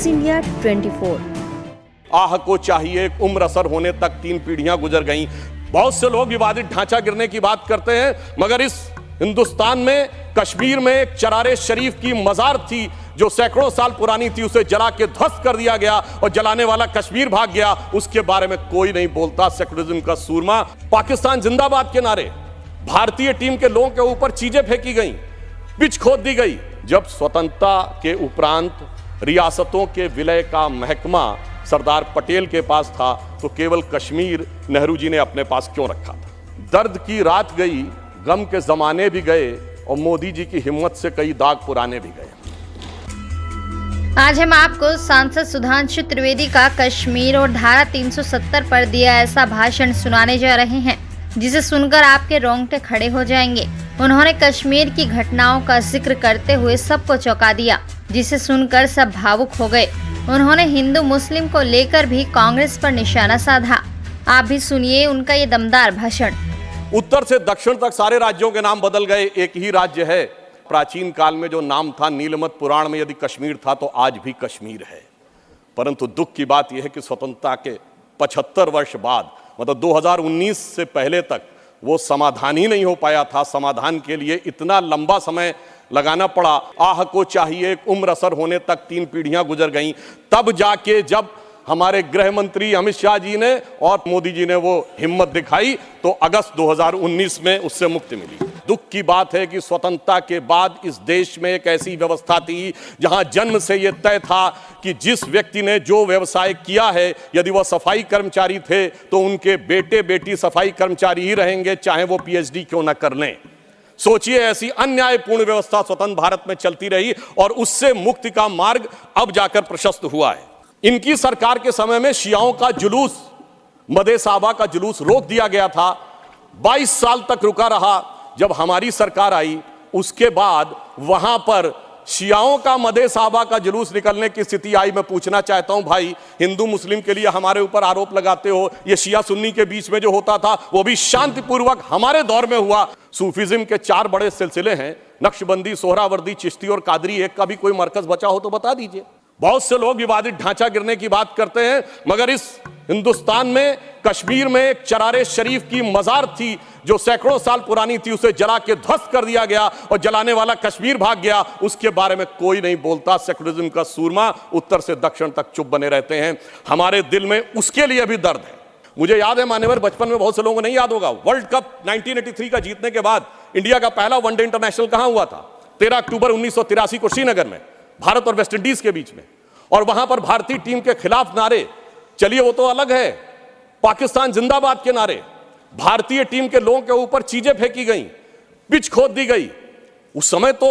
News India 24। आह को चाहिए एक उम्र असर होने तक 3 पीढ़ियां गुजर गईं। बहुत से लोग विवादित ढांचा गिरने की बात करते हैं, मगर इस हिंदुस्तान में कश्मीर में एक चरारे शरीफ की मजार थी जो सैकड़ों साल पुरानी थी, उसे जला के ध्वस्त कर दिया गया और जलाने वाला कश्मीर भाग गया। उसके बारे में कोई नहीं बोलता। सेकुलरिज्म का सूरमा, पाकिस्तान जिंदाबाद के नारे, भारतीय टीम के लोगों के ऊपर चीजें फेंकी गई, पिच खोद दी गई। जब स्वतंत्रता के उपरांत रियासतों के विलय का महकमा सरदार पटेल के पास था, तो केवल कश्मीर नेहरू जी ने अपने पास क्यों रखा था? दर्द की रात गई, गम के जमाने भी गए और मोदी जी की हिम्मत से कई दाग पुराने भी गए। आज हम आपको सांसद सुधांशु त्रिवेदी का कश्मीर और धारा 370 पर दिया ऐसा भाषण सुनाने जा रहे हैं जिसे सुनकर आपके रोंगटे खड़े हो जाएंगे। उन्होंने कश्मीर की घटनाओं का जिक्र करते हुए सबको चौंका दिया, जिसे सुनकर सब भावुक हो गए। उन्होंने हिंदू मुस्लिम को लेकर भी कांग्रेस पर निशाना साधा। आप भी सुनिए उनका ये दमदार भाषण। उत्तर से दक्षिण तक सारे राज्यों के नाम बदल गए, एक ही राज्य है। प्राचीन काल में जो नाम था नीलमत पुराण में, यदि कश्मीर था तो आज भी कश्मीर है। परंतु दुख की बात यह है कि स्वतंत्रता के 75 वर्ष बाद, मतलब 2019 से पहले तक वो समाधान ही नहीं हो पाया था। समाधान के लिए इतना लंबा समय लगाना पड़ा। आह को चाहिए एक उम्र असर होने तक 3 पीढ़ियां गुजर गईं। तब जाके जब हमारे गृह मंत्री अमित शाह जी ने और मोदी जी ने वो हिम्मत दिखाई, तो अगस्त 2019 में उससे मुक्ति मिली। दुख की बात है कि स्वतंत्रता के बाद इस देश में एक ऐसी व्यवस्था थी जहां जन्म से यह तय था कि जिस व्यक्ति ने जो व्यवसाय किया है, यदि वह सफाई कर्मचारी थे तो उनके बेटे बेटी सफाई कर्मचारी ही रहेंगे, चाहे वो पीएचडी क्यों न कर लें। सोचिए, ऐसी अन्यायपूर्ण व्यवस्था स्वतंत्र भारत में चलती रही और उससे मुक्ति का मार्ग अब जाकर प्रशस्त हुआ है। इनकी सरकार के समय में शियाओं का जुलूस, मदे साहबा का जुलूस रोक दिया गया था। 22 साल तक रुका रहा। जब हमारी सरकार आई उसके बाद वहां पर शियाओं का मदे साहबा का जुलूस निकलने की स्थिति आई। मैं पूछना चाहता हूं, भाई हिंदू मुस्लिम के लिए हमारे ऊपर आरोप लगाते हो, ये शिया सुन्नी के बीच में जो होता था वो भी शांतिपूर्वक हमारे दौर में हुआ। सूफीज्म के 4 बड़े सिलसिले हैं, नक्शबंदी, सोहरावर्दी, चिश्ती और कादरी। एक का भी कोई मरकज बचा हो तो बता दीजिए। बहुत से लोग विवादित ढांचा गिरने की बात करते हैं, मगर इस हिंदुस्तान में कश्मीर में एक चरारे शरीफ की मजार थी जो सैकड़ों साल पुरानी थी, उसे जला के ध्वस्त कर दिया गया और जलाने वाला कश्मीर भाग गया। उसके बारे में कोई नहीं बोलता। सेकुलरिज्म का सूरमा उत्तर से दक्षिण तक चुप बने रहते हैं। हमारे दिल में उसके लिए भी दर्द है। मुझे याद है मान्यवर, बचपन में बहुत से लोगों को नहीं याद होगा, वर्ल्ड कप 1983 का जीतने के बाद इंडिया का पहला वनडे इंटरनेशनल कहां हुआ था? 13 अक्टूबर 1983 को श्रीनगर में, भारत और वेस्ट इंडीज के बीच में। और वहां पर भारतीय टीम के खिलाफ नारे, चलिए वो तो अलग है, पाकिस्तान जिंदाबाद के नारे, भारतीय टीम के लोगों के ऊपर चीजें फेंकी गई, पिच खोद दी गई। उस समय तो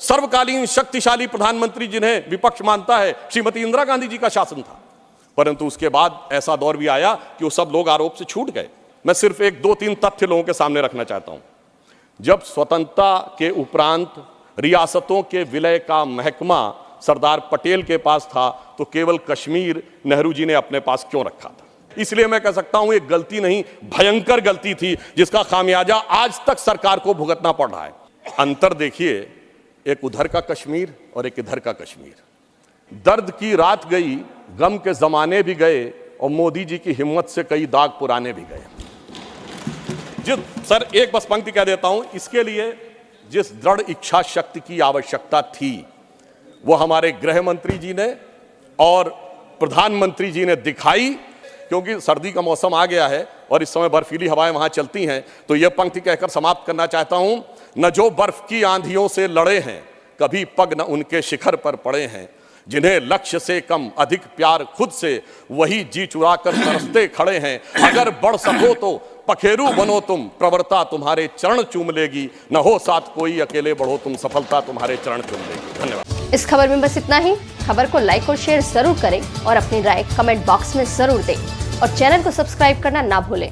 सर्वकालीन शक्तिशाली प्रधानमंत्री जिन्हें विपक्ष मानता है, श्रीमती इंदिरा गांधी जी का शासन था। परंतु उसके बाद ऐसा दौर भी आया कि वो सब लोग आरोप से छूट गए। मैं सिर्फ 1-2-3 तथ्य लोगों के सामने रखना चाहता हूं। जब स्वतंत्रता के उपरांत रियासतों के विलय का महकमा सरदार पटेल के पास था, तो केवल कश्मीर नेहरू जी ने अपने पास क्यों रखा था? इसलिए मैं कह सकता हूं एक गलती नहीं, भयंकर गलती थी जिसका खामियाजा आज तक सरकार को भुगतना पड़ रहा है। अंतर देखिए, एक उधर का कश्मीर और एक इधर का कश्मीर। दर्द की रात गई, गम के जमाने भी गए और मोदी जी की हिम्मत से कई दाग पुराने भी गए। सर एक बस पंक्ति कह देता हूं, इसके लिए जिस दृढ़ इच्छा शक्ति की आवश्यकता थी वो हमारे गृह मंत्री जी ने और प्रधानमंत्री जी ने दिखाई। क्योंकि सर्दी का मौसम आ गया है और इस समय बर्फीली हवाएं वहां चलती हैं, तो यह पंक्ति कहकर समाप्त करना चाहता हूं। न जो बर्फ की आंधियों से लड़े हैं, कभी पग न उनके शिखर पर पड़े हैं। जिन्हें लक्ष्य से कम अधिक प्यार खुद से, वही जी चुरा कर तरसते खड़े हैं। अगर बढ़ सको तो पखेरु बनो तुम, प्रवरता तुम्हारे चरण चूम लेगी। न हो साथ कोई, अकेले बढ़ो तुम, सफलता तुम्हारे चरण चूम लेगी। धन्यवाद। इस खबर में बस इतना ही। खबर को लाइक और शेयर जरूर करें और अपनी राय कमेंट बॉक्स में जरूर दें और चैनल को सब्सक्राइब करना ना भूलें।